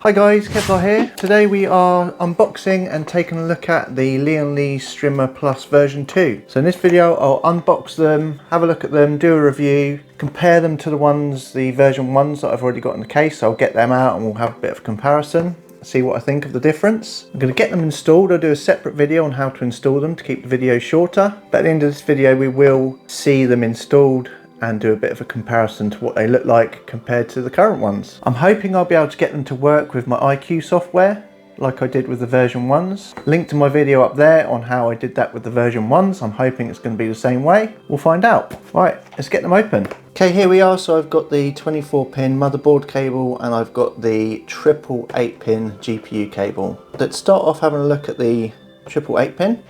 Hi guys, Tipple here. Today we are unboxing and taking a look at the Lian Li Strimer Plus version 2. So in this video I'll unbox them, have a look at them, do a review, compare them to the version 1s that I've already got in the case. So I'll get them out and we'll have a bit of a comparison, see what I think of the difference. I'm going to get them installed. I'll do a separate video on how to install them to keep the video shorter. But at the end of this video we will see them installed and do a bit of a comparison to what they look like compared to the current ones. I'm hoping I'll be able to get them to work with my iQ software like I did with the version 1s. Link to my video up there on how I did that with the version 1s. I'm hoping it's going to be the same way. We'll find out. Right, let's get them open. Okay, here we are. So I've got the 24-pin motherboard cable and I've got the triple 8-pin GPU cable. Let's start off having a look at the triple 8-pin.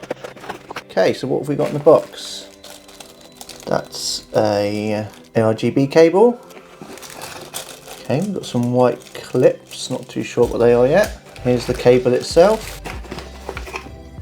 Okay, so what have we got in the box? That's a RGB cable. Okay, we've got some white clips, not too sure what they are yet. Here's the cable itself,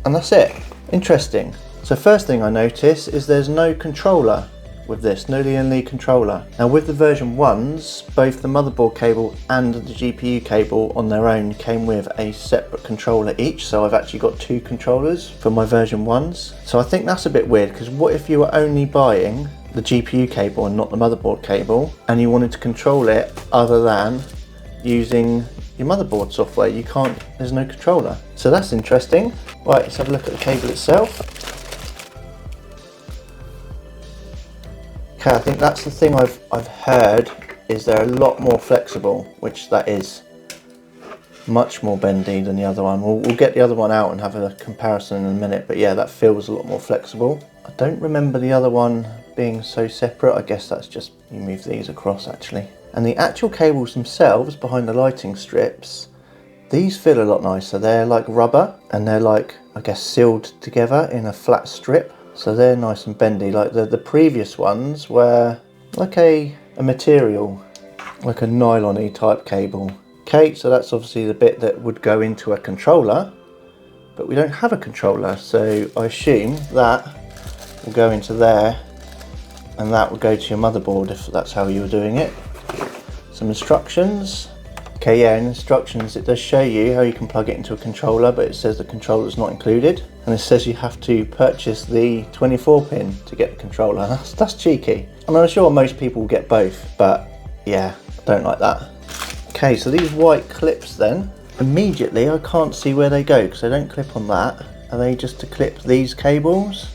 and that's it. Interesting. So first thing I notice is there's no controller with this, no Lian Li controller. Now with the version 1s, both the motherboard cable and the GPU cable on their own came with a separate controller each, so I've actually got two controllers for my version 1s. So I think that's a bit weird, because what if you were only buying the GPU cable and not the motherboard cable, and you wanted to control it other than using your motherboard software? You can't, there's no controller. So that's interesting. Right, let's have a look at the cable itself. Okay, I think that's the thing I've heard, is they're a lot more flexible, which that is. Much more bendy than the other one. We'll get the other one out and have a comparison in a minute, but yeah, that feels a lot more flexible. I don't remember the other one being so separate. I guess that's just, you move these across actually. And the actual cables themselves behind the lighting strips, these feel a lot nicer. They're like rubber and they're like, I guess, sealed together in a flat strip. So they're nice and bendy. Like the previous ones were like a material, like a nylon-y type cable. Okay, so that's obviously the bit that would go into a controller, but we don't have a controller. So I assume that will go into there and that will go to your motherboard if that's how you were doing it. Some instructions. Okay, yeah, in instructions it does show you how you can plug it into a controller, but it says the controller is not included. And it says you have to purchase the 24-pin to get the controller. That's cheeky. I mean, I'm sure most people will get both, but yeah, I don't like that. Okay, so these white clips then, immediately I can't see where they go because they don't clip on that. Are they just to clip these cables?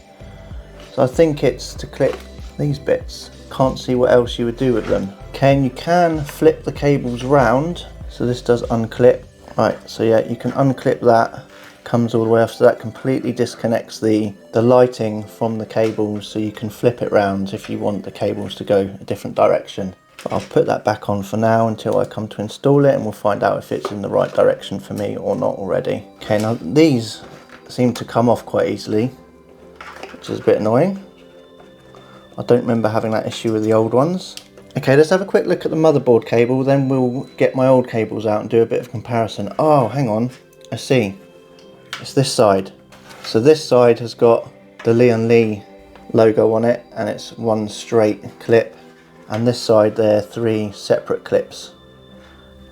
So I think it's to clip these bits. Can't see what else you would do with them. Okay, and you can flip the cables round, so this does unclip. Right, so yeah, you can unclip that, comes all the way off, so that completely disconnects the lighting from the cables, so you can flip it round if you want the cables to go a different direction. But I'll put that back on for now until I come to install it, and we'll find out if it's in the right direction for me or not already. Okay, now these seem to come off quite easily, which is a bit annoying. I don't remember having that issue with the old ones. Okay, let's have a quick look at the motherboard cable, then we'll get my old cables out and do a bit of comparison. Oh, hang on, I see. It's this side. So this side has got the Lian Li logo on it and it's one straight clip. And this side there are three separate clips.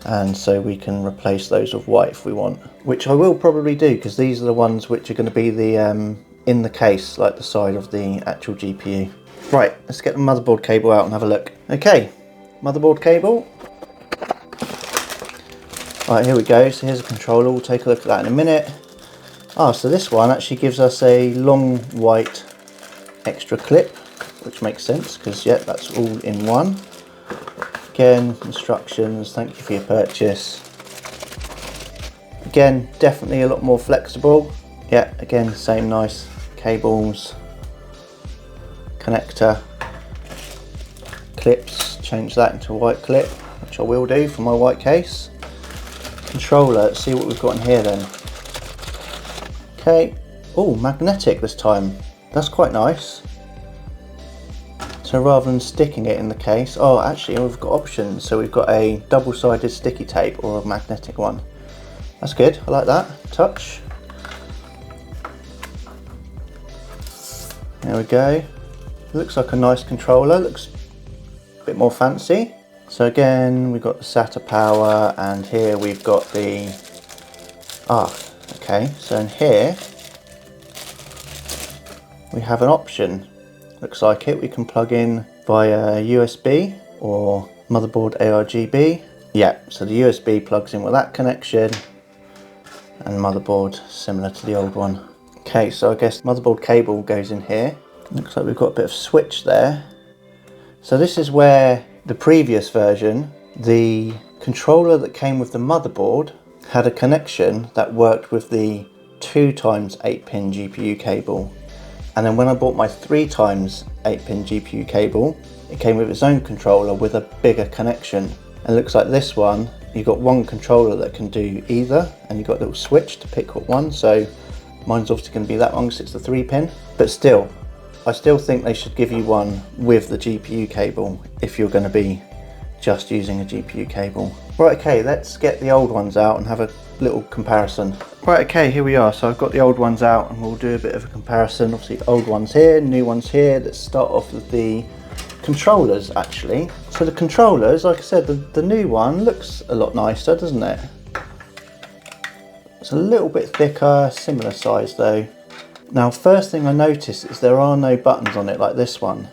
And so we can replace those with white if we want. Which I will probably do, because these are the ones which are going to be the in the case, like the side of the actual GPU. Right, let's get the motherboard cable out and have a look. Okay, motherboard cable. Right, here we go. So here's a controller. We'll take a look at that in a minute. Ah, so this one actually gives us a long white extra clip, which makes sense because, yeah, that's all in one. Again, instructions. Thank you for your purchase. Again, definitely a lot more flexible. Yeah, again, same nice cables. Connector, clips, change that into a white clip, which I will do for my white case. Controller, let's see what we've got in here then. Okay, oh, magnetic this time. That's quite nice. So rather than sticking it in the case, oh, actually we've got options. So we've got a double-sided sticky tape or a magnetic one. That's good, I like that. Touch. There we go. Looks like a nice controller, looks a bit more fancy. So again, we've got the SATA power, and here we've got the, okay, so in here, we have an option. Looks like it, we can plug in via USB or motherboard ARGB. Yeah, so the USB plugs in with that connection, and motherboard similar to the old one. Okay, so I guess motherboard cable goes in here. Looks like we've got a bit of switch there. So this is where the previous version, the controller that came with the motherboard had a connection that worked with the 2x 8-pin GPU cable. And then when I bought my 3x 8-pin GPU cable, it came with its own controller with a bigger connection. And it looks like this one, you've got one controller that can do either, and you've got a little switch to pick what one. So mine's obviously going to be that one because it's the 3-pin. But still, I still think they should give you one with the GPU cable if you're going to be just using a GPU cable. Right, okay, let's get the old ones out and have a little comparison. Right, okay, here we are. So I've got the old ones out and we'll do a bit of a comparison. Obviously, old ones here, new ones here. Let's start off with the controllers, actually. So the controllers, like I said, the new one looks a lot nicer, doesn't it? It's a little bit thicker, similar size though. Now, first thing I noticed is there are no buttons on it like this one.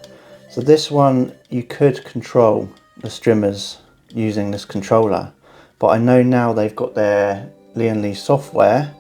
So this one, you could control the streamers using this controller, but I know now they've got their Lian Li software,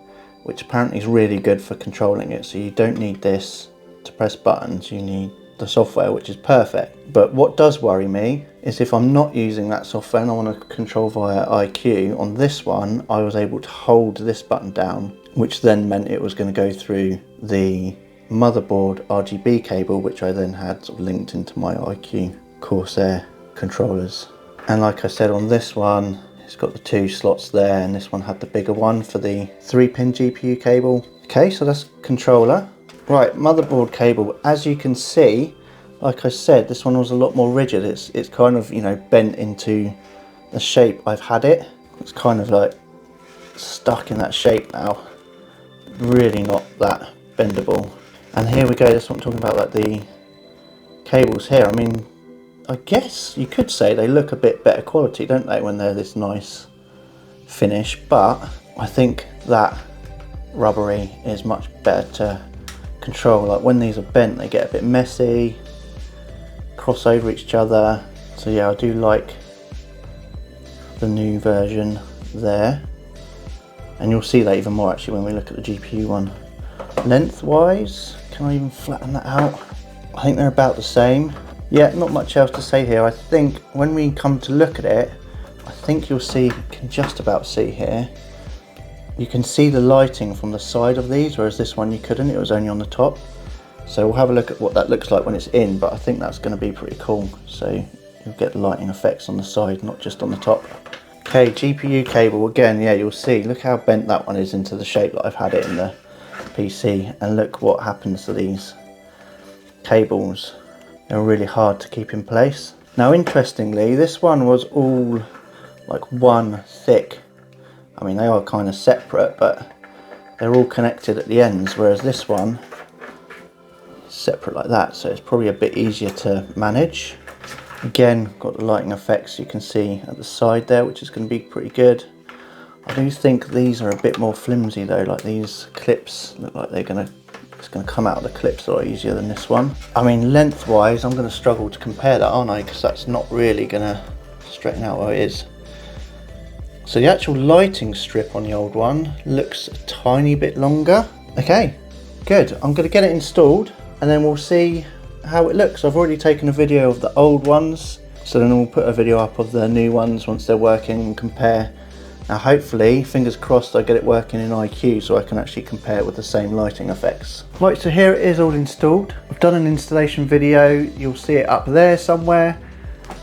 which apparently is really good for controlling it. So you don't need this to press buttons, you need the software, which is perfect. But what does worry me is if I'm not using that software and I want to control via IQ, on this one I was able to hold this button down, which then meant it was going to go through the motherboard RGB cable, which I then had sort of linked into my IQ Corsair controllers. And like I said, on this one it's got the two slots there, and this one had the bigger one for the 3-pin GPU cable. Okay, so that's controller. Right, motherboard cable, as you can see, like I said, this one was a lot more rigid. It's kind of, you know, bent into the shape I've had it. It's kind of like stuck in that shape now. Really not that bendable. And here we go, that's what I'm talking about, like the cables here. I mean, I guess you could say they look a bit better quality, don't they, when they're this nice finish, but I think that rubbery is much better to control. Like when these are bent, they get a bit messy, cross over each other. So yeah, I do like the new version there, and you'll see that even more actually when we look at the GPU one. Lengthwise, can I even flatten that out? I think they're about the same. Yeah, not much else to say here. I think when we come to look at it, I think you'll see, you can just about see here, you can see the lighting from the side of these, whereas this one you couldn't, it was only on the top. So we'll have a look at what that looks like when it's in, but I think that's going to be pretty cool. So you'll get the lighting effects on the side, not just on the top. Okay, GPU cable, again, yeah, you'll see, look how bent that one is into the shape that I've had it in the PC, and look what happens to these cables. They're really hard to keep in place. Now, interestingly, this one was all like one thick. I mean, they are kind of separate, but they're all connected at the ends, whereas this one is separate like that, so it's probably a bit easier to manage. Again, got the lighting effects you can see at the side there, which is going to be pretty good. I do think these are a bit more flimsy though, like these clips look like they're going to, it's going to come out of the clips a lot easier than this one. I mean, lengthwise, I'm going to struggle to compare that, aren't I? Because that's not really going to straighten out how it is. So the actual lighting strip on the old one looks a tiny bit longer. Okay, good. I'm going to get it installed and then we'll see how it looks. I've already taken a video of the old ones, so then we'll put a video up of the new ones once they're working and compare. Now hopefully, fingers crossed, I get it working in IQ so I can actually compare it with the same lighting effects. Right, so here it is all installed. I've done an installation video, you'll see it up there somewhere,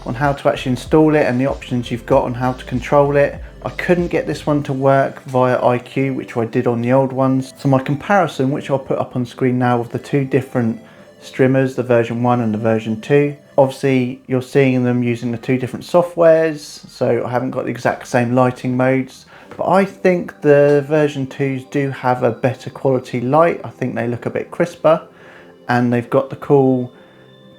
on how to actually install it and the options you've got on how to control it. I couldn't get this one to work via IQ, which I did on the old ones. So my comparison, which I'll put up on screen now, of the two different streamers, the version 1 and the version 2. Obviously you're seeing them using the two different softwares, so I haven't got the exact same lighting modes, but I think the version 2s do have a better quality light. I think they look a bit crisper and they've got the cool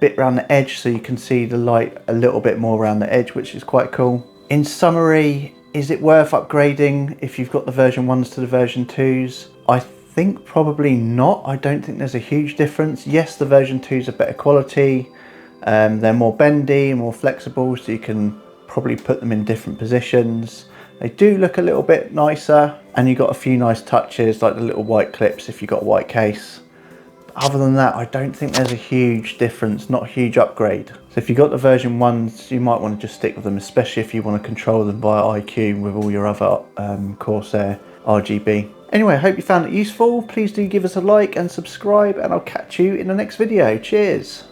bit around the edge so you can see the light a little bit more around the edge, which is quite cool. In summary, is it worth upgrading if you've got the version 1s to the version 2s? I think probably not. I don't think there's a huge difference. Yes, the version 2s are better quality. They're more bendy, more flexible, so you can probably put them in different positions. They do look a little bit nicer, and you've got a few nice touches like the little white clips if you've got a white case. Other than that, I don't think there's a huge difference, not a huge upgrade. So if you've got the version 1s, you might want to just stick with them, especially if you want to control them via iQ with all your other Corsair RGB. Anyway, I hope you found it useful. Please do give us a like and subscribe, and I'll catch you in the next video. Cheers.